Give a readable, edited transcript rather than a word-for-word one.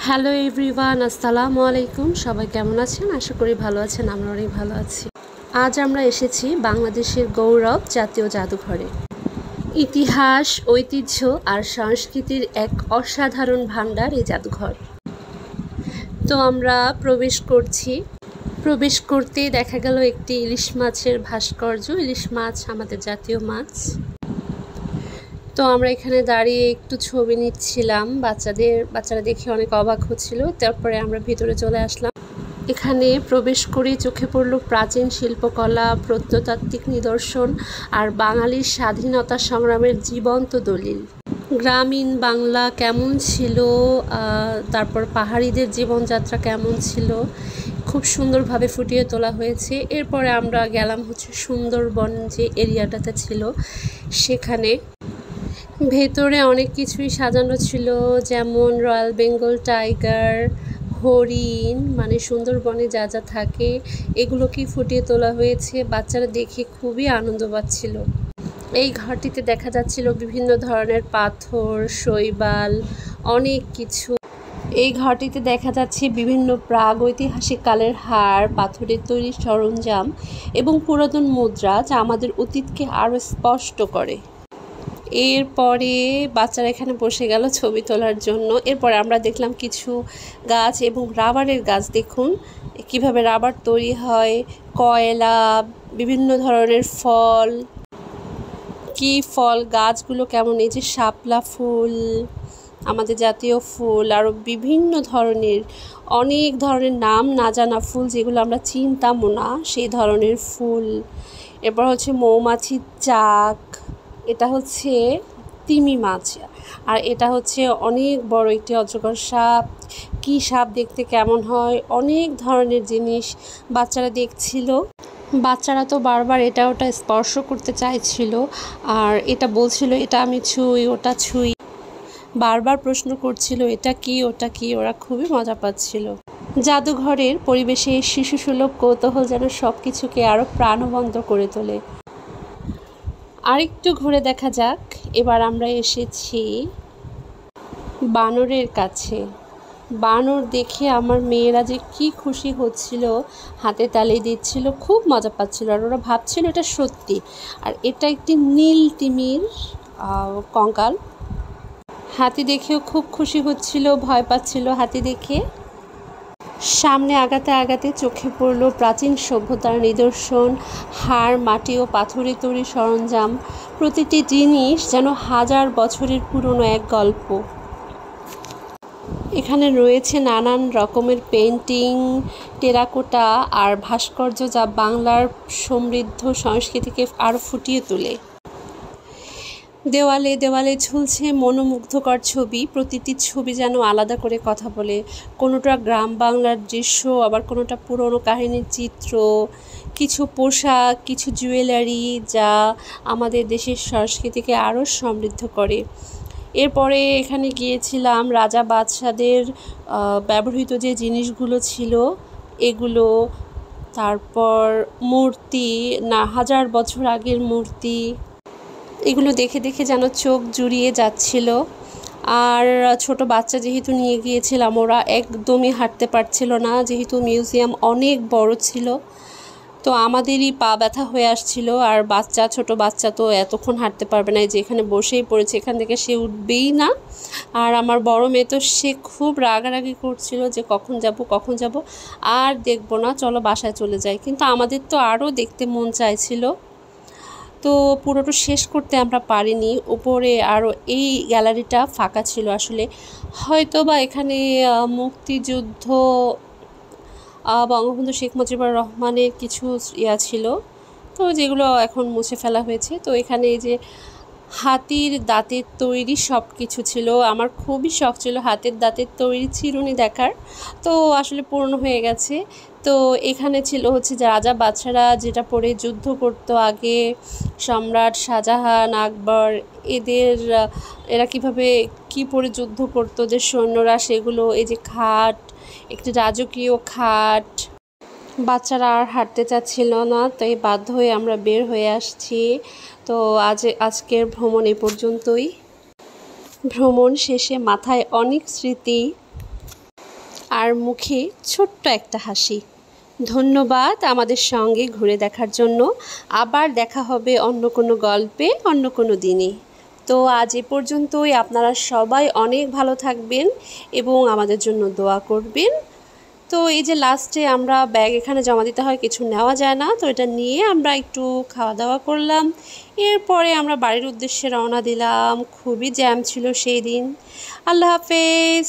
Hello everyone, আসসালামু আলাইকুম। সবাই কেমন আছেন? আশা করি ভালো আছেন। আমরা অনেক ভালো আছি। আজ আমরা এসেছি বাংলাদেশের গৌরব জাতীয় জাদুঘরে। ইতিহাস, ঐতিহ্য আর সংস্কৃতির এক অসাধারণ ভাণ্ডার এই জাদুঘর। তো আমরা প্রবেশ করতেই দেখা গেল একটি ইলিশ মাছের ভাস্কর্য। ইলিশ মাছ আমাদের জাতীয় মাছ। তো আমরা এখানে দাঁড়িয়ে একটু ছবি নিচ্ছিলাম। বাচ্চারা দেখে অনেক অবাক হচ্ছিল। তারপরে আমরা ভিতরে চলে আসলাম। এখানে প্রবেশ করে চোখে পড়ল প্রাচীন শিল্পকলা, প্রত্নতাত্ত্বিক নিদর্শন আর বাঙালির স্বাধীনতা সংগ্রামের জীবন্ত দলিল। গ্রামীণ বাংলা কেমন ছিল, তারপর পাহাড়িদের জীবনযাত্রা কেমন ছিল, খুব সুন্দরভাবে ফুটিয়ে তোলা হয়েছে। এরপরে আমরা গেলাম হচ্ছে সুন্দরবন যে এরিয়াটাতে ছিল সেখানে। ভেতরে অনেক কিছুই সাজানো ছিল, যেমন রয়্যাল বেঙ্গল টাইগার, হরিণ, মানে সুন্দরবনে যা যা থাকে এগুলোকেই ফুটিয়ে তোলা হয়েছে। বাচ্চারা দেখে খুবই আনন্দ পাচ্ছিল। এই ঘরটিতে দেখা যাচ্ছিল বিভিন্ন ধরনের পাথর, শৈবাল, অনেক কিছু। এই ঘরটিতে দেখা যাচ্ছে বিভিন্ন প্রাগৈতিহাসিক কালের হাড়, পাথরের তৈরি সরঞ্জাম এবং পুরাতন মুদ্রা, যা আমাদের অতীতকে আরও স্পষ্ট করে। এরপরে বাচ্চারা এখানে বসে গেল ছবি তোলার জন্য। এরপরে আমরা দেখলাম কিছু গাছ এবং রাবারের গাছ। দেখুন কিভাবে রাবার তৈরি হয়, কয়লা, বিভিন্ন ধরনের ফল, কি ফল, গাছগুলো কেমন, এই যে শাপলা ফুল আমাদের জাতীয় ফুল, আরও বিভিন্ন ধরনের অনেক ধরনের নাম না জানা ফুল যেগুলো আমরা চিনতামও না, সেই ধরনের ফুল। এরপর হচ্ছে মৌমাছির চাক, এটা হচ্ছে তিমি মাছ, আর এটা হচ্ছে অনেক বড় একটি অজগর সাপ। কী সাপ, দেখতে কেমন হয়, অনেক ধরনের জিনিস বাচ্চারা দেখছিল। বাচ্চারা তো বারবার এটা ওটা স্পর্শ করতে চাইছিল, আর এটা বলছিল এটা আমি ছুঁই, ওটা ছুঁই, বারবার প্রশ্ন করছিল এটা কি ওটা কি। ওরা খুবই মজা পাচ্ছিল। জাদুঘরের পরিবেশে শিশুসুলভ কৌতূহল যেন সব কিছুকে আরও প্রাণবন্ত করে তোলে। আরেকটু ঘুরে দেখা যাক। এবার আমরা এসেছি বানরের কাছে। বানর দেখে আমার মেয়েরা যে কি খুশি হচ্ছিল, হাতে তালি দিচ্ছিল, খুব মজা পাচ্ছিল। আর ওরা ভাবছিল এটা সত্যি। আর এটা একটি নীল তিমির কঙ্কাল। হাতি দেখেও খুব খুশি হচ্ছিল, ভয় পাচ্ছিল হাতি দেখে। সামনে আগাতে আগাতে চোখে পড়ল প্রাচীন সভ্যতার নিদর্শন, হাড়, মাটি ও পাথরে তৈরি সরঞ্জাম। প্রতিটি জিনিস যেন হাজার বছরের পুরনো এক গল্প। এখানে রয়েছে নানান রকমের পেন্টিং, টেরাকোটা আর ভাস্কর্য, যা বাংলার সমৃদ্ধ সংস্কৃতিকে আরও ফুটিয়ে তোলে। দেওয়ালে দেওয়ালে ঝুলছে মনোমুগ্ধকর ছবি। প্রতিটি ছবি যেন আলাদা করে কথা বলে। কোনোটা গ্রাম বাংলার দৃশ্য, আবার কোনোটা পুরনো কাহিনীর চিত্র, কিছু পোশাক, কিছু জুয়েলারি, যা আমাদের দেশের সংস্কৃতিকে আরও সমৃদ্ধ করে। এরপরে এখানে গিয়েছিলাম রাজা বাদশাদের ব্যবহৃত যে জিনিসগুলো ছিল এগুলো, তারপর মূর্তি, না হাজার বছর আগের মূর্তি, এগুলো দেখে দেখে যেন চোখ জুড়িয়ে যাচ্ছিল। আর ছোট বাচ্চা যেহেতু নিয়ে গিয়েছিলাম, ওরা একদমই হাঁটতে পারছিল না, যেহেতু মিউজিয়াম অনেক বড় ছিল। তো আমাদেরই পা ব্যথা হয়ে আসছিল। আর ছোট বাচ্চা তো এতক্ষণ হাঁটতে পারবে না, যে এখানে বসেই পড়েছে, এখান থেকে সে উঠবেই না। আর আমার বড় মেয়ে তো সে খুব রাগারাগি করছিল যে কখন যাব, আর দেখবো না, চলো বাসায় চলে যাই। কিন্তু আমাদের তো আরও দেখতে মন চাইছিল, তো পুরোটা শেষ করতে আমরা পারিনি। উপরে আরও এই গ্যালারিটা ফাঁকা ছিল। আসলে হয়তো বা এখানে মুক্তিযুদ্ধ, বঙ্গবন্ধু শেখ মুজিবুর রহমানের কিছু ছিল, তো যেগুলো এখন মুছে ফেলা হয়েছে। তো এখানে এই যে হাতির দাঁতের তৈরি সব কিছু ছিল। আমার খুবই শখ ছিল হাতের দাঁতের তৈরি চিরুনি দেখার, তো আসলে পূর্ণ হয়ে গেছে। তো এখানে ছিল হচ্ছে যে রাজা বাদশারা যেটা পরে যুদ্ধ করতো আগে, সম্রাট শাহজাহান, আকবর, এরা কীভাবে কী পরে যুদ্ধ করতো, যে সৈন্যরা, সেগুলো। এই যে খাট, একটি রাজকীয় খাট। বাচ্চারা আর হাঁটতে চাচ্ছিল না, তাই বাধ্য হয়ে আমরা বের হয়ে আসছি। তো আজকের ভ্রমণ এই পর্যন্তই। ভ্রমণ শেষে মাথায় অনেক স্মৃতি। আর মুখে ছোট্ট একটা হাসি। ধন্যবাদ আমাদের সঙ্গে ঘুরে দেখার জন্য। আবার দেখা হবে অন্য কোনো গল্পে, অন্য কোনো দিনে। তো আজ এ পর্যন্তই। আপনারা সবাই অনেক ভালো থাকবেন এবং আমাদের জন্য দোয়া করবেন। তো এই যে লাস্টে আমরা ব্যাগ এখানে জমা দিতে হয়, কিছু নেওয়া যায় না, তো এটা নিয়ে আমরা একটু খাওয়া দাওয়া করলাম। এরপরে আমরা বাড়ির উদ্দেশ্যে রওনা দিলাম। খুবই জ্যাম ছিল সেই দিন। আল্লাহ হাফেজ।